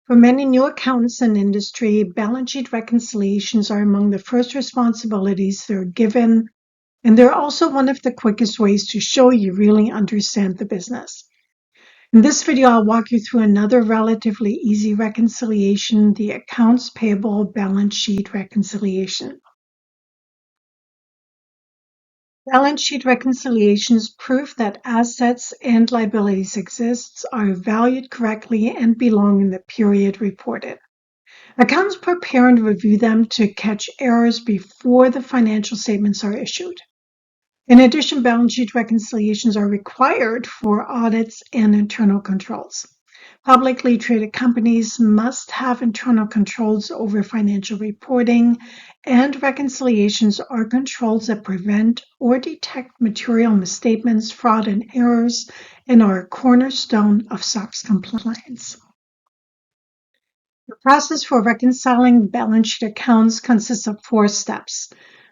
For many new accountants in industry, balance sheet reconciliations are among the first responsibilities they're given, and they're also one of the quickest ways to show you really understand the business. In this video, I'll walk you through another relatively easy reconciliation, the accounts payable balance sheet reconciliation. Balance sheet reconciliations prove that assets and liabilities exist, are valued correctly, and belong in the period reported. Accountants prepare and review them to catch errors before the financial statements are issued. In addition, balance sheet reconciliations are required for audits and internal controls. Publicly traded companies must have internal controls over financial reporting, and reconciliations are controls that prevent or detect material misstatements, fraud, and errors, and are a cornerstone of SOX compliance. The process for reconciling balance sheet accounts consists of 4 steps.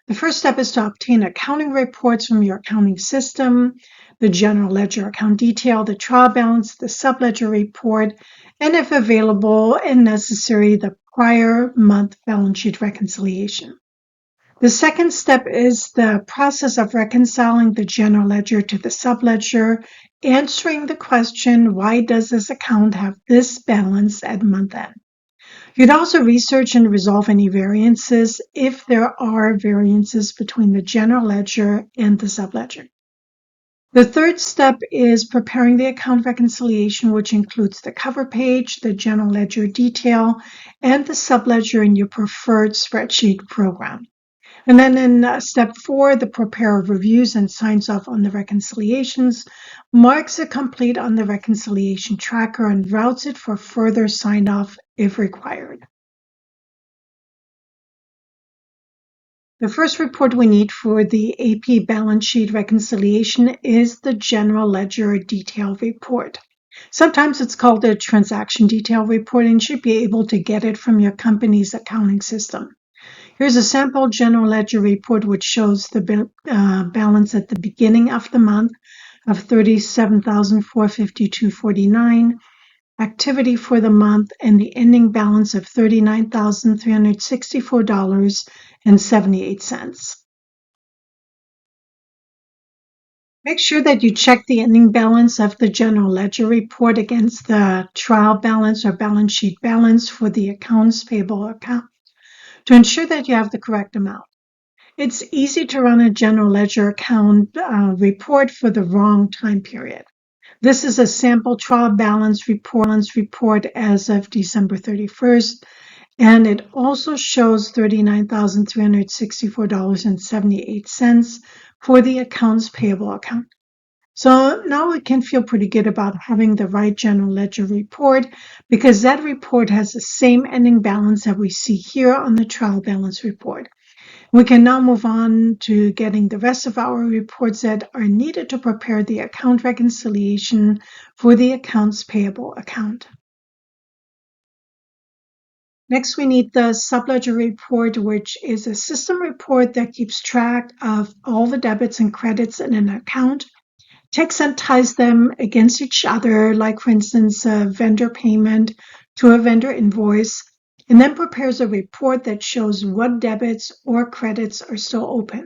The first step is to obtain accounting reports from your accounting system, the general ledger account detail, the trial balance, the subledger report, and if available and necessary, the prior month balance sheet reconciliation. The second step is the process of reconciling the general ledger to the subledger, answering the question, why does this account have this balance at month end? You'd also research and resolve any variances if there are variances between the general ledger and the subledger. The third step is preparing the account reconciliation, which includes the cover page, the general ledger detail, and the subledger in your preferred spreadsheet program. And then in step 4, the preparer reviews and signs off on the reconciliations, marks it complete on the reconciliation tracker, and routes it for further sign-off if required. The first report we need for the AP balance sheet reconciliation is the general ledger detail report. Sometimes it's called a transaction detail report, and you should be able to get it from your company's accounting system. Here's a sample general ledger report which shows the balance at the beginning of the month of $37,452.49, activity for the month, and the ending balance of $39,364.78. Make sure that you check the ending balance of the general ledger report against the trial balance or balance sheet balance for the accounts payable account to ensure that you have the correct amount. It's easy to run a general ledger account report for the wrong time period. This is a sample trial balance report as of December 31st, and it also shows $39,364.78 for the accounts payable account. So now we can feel pretty good about having the right general ledger report because that report has the same ending balance that we see here on the trial balance report. We can now move on to getting the rest of our reports that are needed to prepare the account reconciliation for the accounts payable account. Next, we need the subledger report, which is a system report that keeps track of all the debits and credits in an account, checks and ties them against each other, like for instance, a vendor payment to a vendor invoice, and then prepares a report that shows what debits or credits are still open.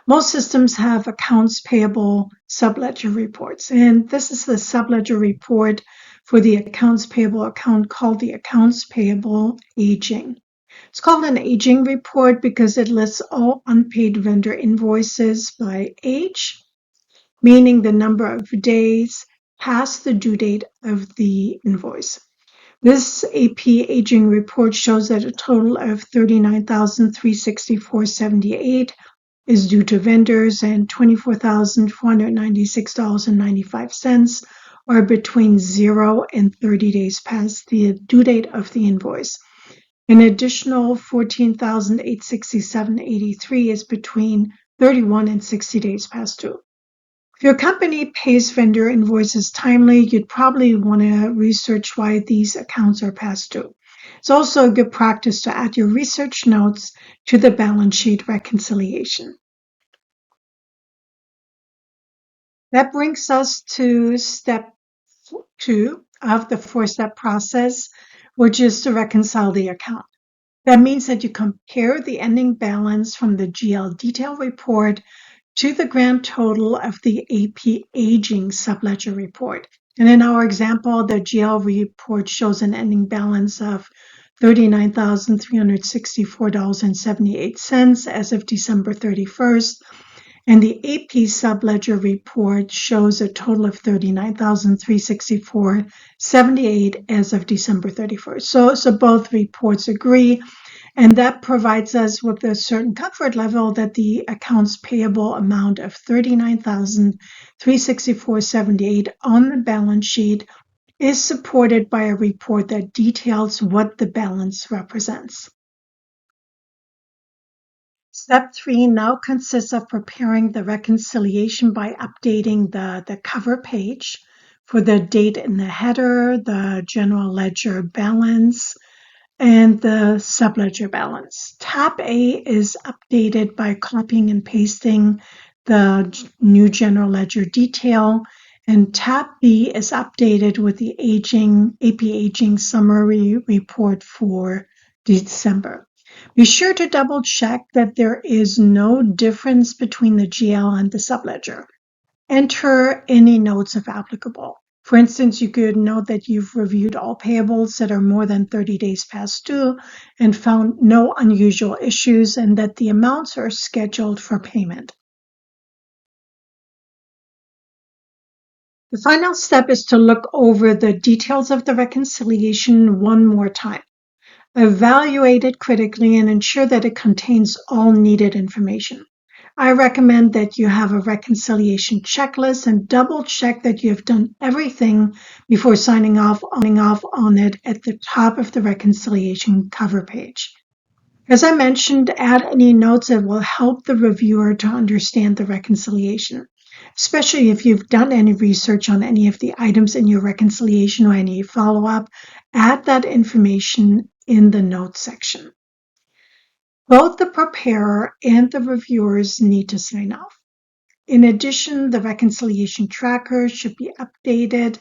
Most systems have accounts payable subledger reports, and this is the subledger report for the accounts payable account called the accounts payable aging. It's called an aging report because it lists all unpaid vendor invoices by age, meaning the number of days past the due date of the invoice. This AP aging report shows that a total of $39,364.78 is due to vendors and $24,496.95 are between 0 and 30 days past the due date of the invoice. An additional $14,867.83 is between 31 and 60 days past due. If your company pays vendor invoices timely, you'd probably want to research why these accounts are past due. It's also a good practice to add your research notes to the balance sheet reconciliation. That brings us to step 2 of the 4-step process, which is to reconcile the account. That means that you compare the ending balance from the GL detail report to the grand total of the AP aging subledger report. And in our example, the GL report shows an ending balance of $39,364.78 as of December 31st. And the AP subledger report shows a total of $39,364.78 as of December 31st. So both reports agree, and that provides us with a certain comfort level that the accounts payable amount of $39,364.78 on the balance sheet is supported by a report that details what the balance represents. Step 3 now consists of preparing the reconciliation by updating the cover page for the date in the header, the general ledger balance, and the subledger balance. Tab A is updated by copying and pasting the new general ledger detail, and tab B is updated with the AP aging summary report for December. Be sure to double check that there is no difference between the GL and the subledger. Enter any notes if applicable. For instance, you could note that you've reviewed all payables that are more than 30 days past due and found no unusual issues, and that the amounts are scheduled for payment. The final step is to look over the details of the reconciliation one more time. Evaluate it critically and ensure that it contains all needed information. I recommend that you have a reconciliation checklist and double check that you have done everything before signing off on it at the top of the reconciliation cover page. As I mentioned, add any notes that will help the reviewer to understand the reconciliation, especially if you've done any research on any of the items in your reconciliation or any follow-up. Add that information in the notes section. Both the preparer and the reviewers need to sign off. In addition, the reconciliation tracker should be updated,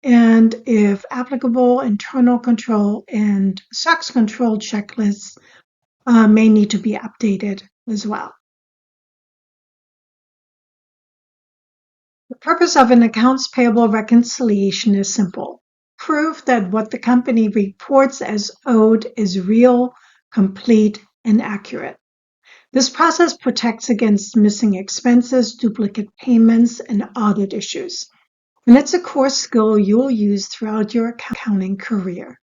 and if applicable, internal control and SOX control checklists may need to be updated as well. The purpose of an accounts payable reconciliation is simple. Prove that what the company reports as owed is real, complete, and accurate. This process protects against missing expenses, duplicate payments, and audit issues. And it's a core skill you'll use throughout your accounting career.